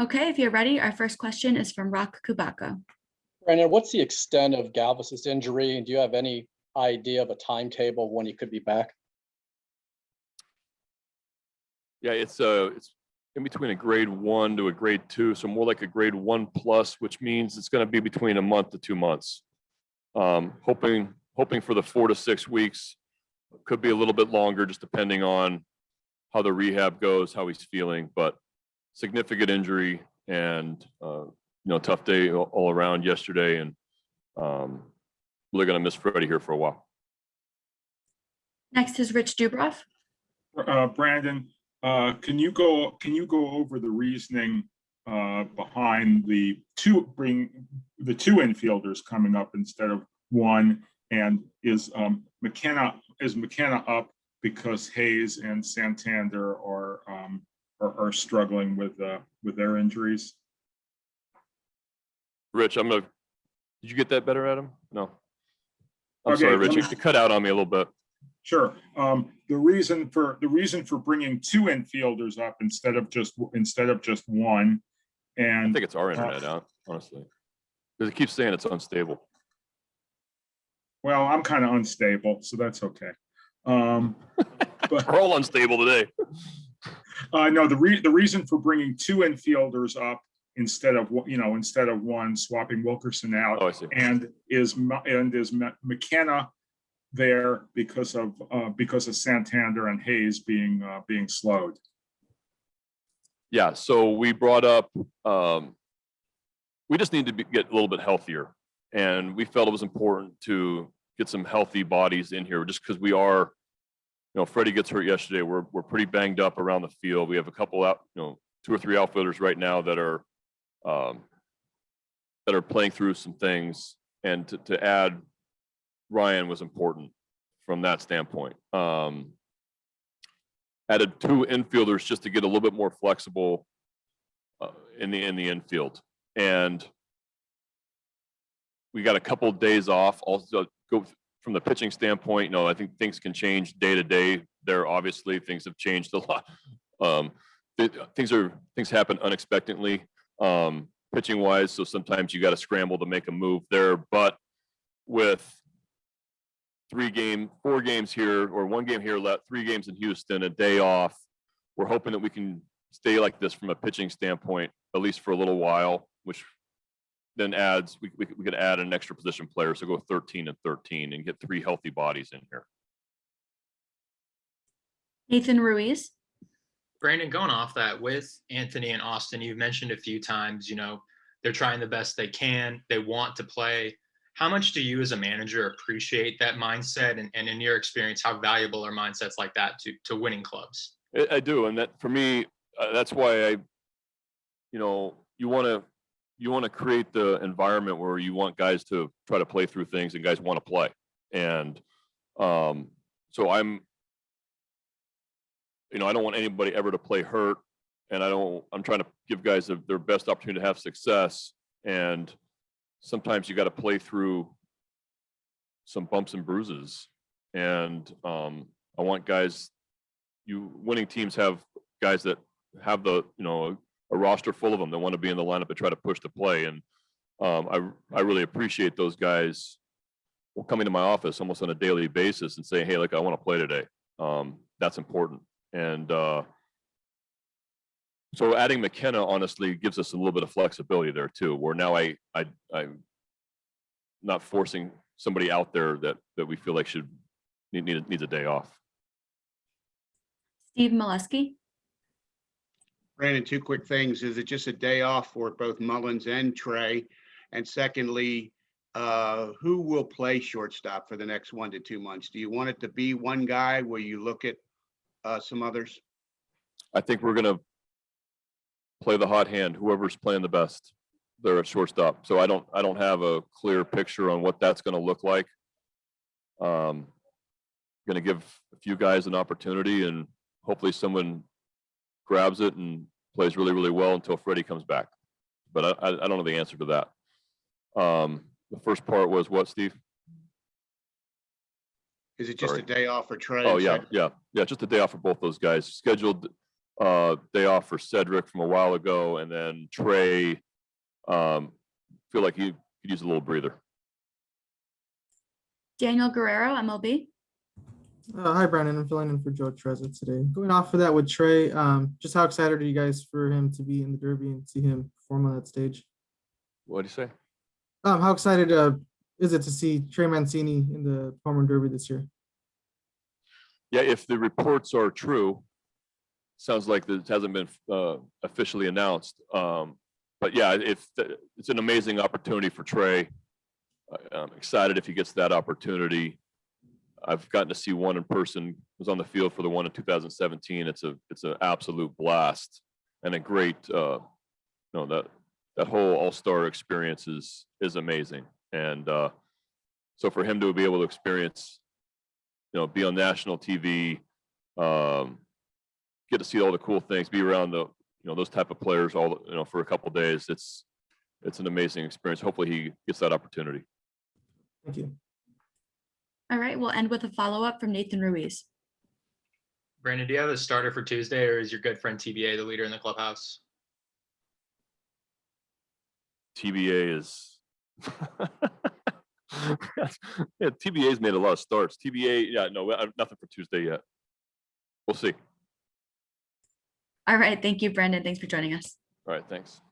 Okay, if you're ready, our first question is from Rock Kubaka. Brandon, what's the extent of Galvis's injury, and do you have any idea of a timetable when he could be back? Yeah, it's in between a grade 1 to a grade 2, so more like a grade 1+, which means it's going to be between a month to 2 months. Hoping for the 4 to 6 weeks. Could be a little bit longer, just depending on how the rehab goes, how he's feeling. But significant injury, and tough day all around yesterday, and really going to miss Freddy here for a while. Next is Rich Dubroff. Brandon, can you go over the reasoning behind the two infielders coming up instead of one, and is McKenna up because Hayes and Santander are struggling with their injuries? Rich, did you get that better, Adam? No. I'm sorry, Rich, you cut out on me a little bit. Sure. The reason for bringing two infielders up instead of just one, and I think it's our internet out, honestly, because it keeps saying it's unstable. Well, I'm kind of unstable, so that's okay. But we're all unstable today. No, the reason for bringing two infielders up instead of one, swapping Wilkerson out, oh, I see. and is McKenna there because of Santander and Hayes being slowed. Yeah, so we brought up we just need to get a little bit healthier, and we felt it was important to get some healthy bodies in here, just because we are, Freddie gets hurt yesterday. We're pretty banged up around the field. We have a couple out, 2 or 3 outfielders right now that are playing through some things, and to add Ryan was important from that standpoint. Added 2 infielders just to get a little bit more flexible in the infield, and we got a couple of days off. Also, go from the pitching standpoint, I think things can change day to day. There, obviously, things have changed a lot. Things happen unexpectedly, pitching wise. So sometimes you got to scramble to make a move there. But with 4 games here, or 1 game here left, 3 games in Houston, a day off, we're hoping that we can stay like this from a pitching standpoint, at least for a little while, which then adds, we could add an extra position player. So go 13 and 13 and get 3 healthy bodies in here. Nathan Ruiz. Brandon, going off that, with Anthony and Austin, you've mentioned a few times, they're trying the best they can. They want to play. How much do you as a manager appreciate that mindset? And in your experience, how valuable are mindsets like that to winning clubs? I do. And that, for me, that's why you want to create the environment where you want guys to try to play through things, and guys want to play. And so I'm I don't want anybody ever to play hurt, and I'm trying to give guys their best opportunity to have success. And sometimes you got to play through some bumps and bruises. And I want guys, winning teams have guys that have a roster full of them that want to be in the lineup and try to push the play. And I really appreciate those guys coming to my office almost on a daily basis and saying, hey, I want to play today. That's important. And so adding McKenna honestly gives us a little bit of flexibility there too, where now I'm not forcing somebody out there that we feel like needs a day off. Steve Molesky. Brandon, 2 quick things. Is it just a day off for both Mullins and Trey? And secondly, who will play shortstop for the next 1 to 2 months? Do you want it to be one guy? Will you look at some others? I think we're going to play the hot hand, whoever's playing the best. They're at shortstop. So I don't have a clear picture on what that's going to look like. Going to give a few guys an opportunity, and hopefully someone grabs it and plays really, really well until Freddie comes back. But I don't know the answer to that. The first part was what, Steve? Is it just a day off for Trey? Oh, yeah. Just a day off for both those guys. Scheduled Day off for Cedric from a while ago, and then Trey, feel like he could use a little breather. Daniel Guerrero, MLB. Hi, Brandon. I'm filling in for Joe Trezza today. Going off of that with Trey, just how excited are you guys for him to be in the Derby and see him perform on that stage? What do you say? How excited is it to see Trey Mancini in the Home Run Derby this year? Yeah, if the reports are true, sounds like it hasn't been officially announced. But yeah, it's an amazing opportunity for Trey. I'm excited if he gets that opportunity. I've gotten to see one in person. Was on the field for the one in 2017. It's an absolute blast and a great, that whole All-Star experience is amazing. And so for him to be able to experience, be on national TV, get to see all the cool things, be around those type of players for a couple of days. It's an amazing experience. Hopefully he gets that opportunity. Thank you. All right, we'll end with a follow-up from Nathan Ruiz. Brandon, do you have a starter for Tuesday, or is your good friend TBA the leader in the clubhouse? TBA is yeah, TBA's made a lot of starts. TBA, yeah, no, nothing for Tuesday yet. We'll see. All right, thank you, Brandon. Thanks for joining us. All right, thanks.